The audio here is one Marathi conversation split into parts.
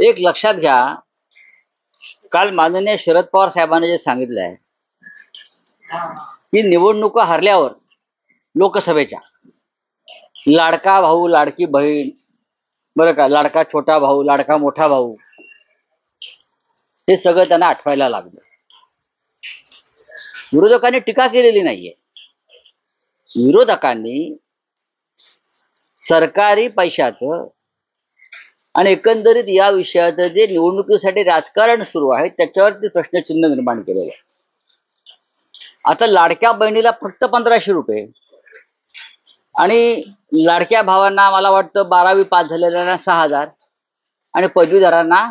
एक लक्षात घ्या, काल माननीय शरद पवार साहेबांनी जे सांगितलं आहे की निवडणुका हरल्यावर लोकसभेच्या लाडका भाऊ लाडकी बहीण, बरं का, लाडका छोटा भाऊ लाडका मोठा भाऊ, हे सगळं त्यांना आठवायला लागलं. विरोधकांनी टीका केलेली नाहीये. विरोधकांनी सरकारी पैशाचं आणि एकंदरीत या विषयाचं जे निवडणुकीसाठी राजकारण सुरू आहे त्याच्यावरती प्रश्नचिन्ह निर्माण केलेलं आहे. आता लाडक्या बहिणीला फक्त 1500 रुपये आणि लाडक्या भावांना मला वाटतं 12वी पास झालेल्यांना 6000 आणि पदवीधरांना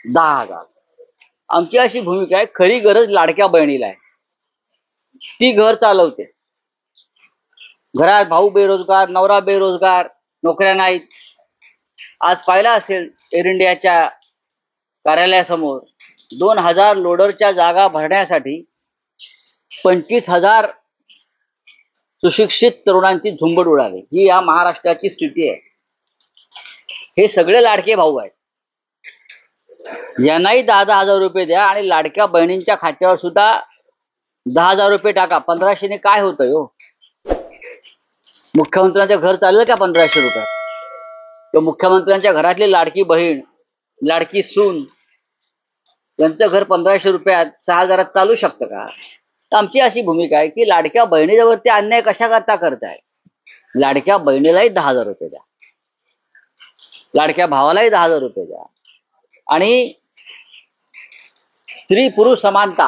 10,000. आमची अशी भूमिका आहे, खरी गरज लाडक्या बहिणीला आहे. ती घर चालवते, घरात भाऊ बेरोजगार, नवरा बेरोजगार, नोकऱ्या नाहीत. आज पाहिला असेल एअर इंडियाच्या कार्यालयासमोर 2000 लोडरच्या जागा भरण्यासाठी 25,000 सुशिक्षित तरुणांची झुंबड उडाली. ही या महाराष्ट्राची स्थिती आहे. हे सगळे लाडके भाऊ आहेत. यांनाही 10,000 रुपये द्या आणि लाडक्या बहिणींच्या खात्यावर सुद्धा 10,000 रुपये टाका. 1500 ने काय होतं हो? मुख्यमंत्र्यांचं घर चाललं का 1500 रुपये? तर मुख्यमंत्र्यांच्या घरातली लाडकी बहीण, लाडकी सून, यांचं घर 1500 रुपयात 6000 चालू शकतं का? तर आमची अशी भूमिका आहे की लाडक्या बहिणीवरती अन्याय कशा करता करताय. लाडक्या बहिणीलाही 10,000 रुपये द्या, लाडक्या भावालाही 10,000 रुपये द्या आणि स्त्री पुरुष समानता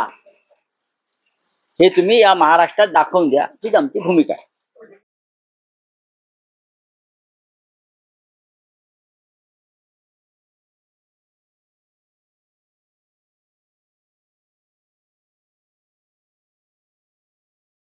हे तुम्ही या महाराष्ट्रात दाखवून द्या. हीच आमची भूमिका आहे.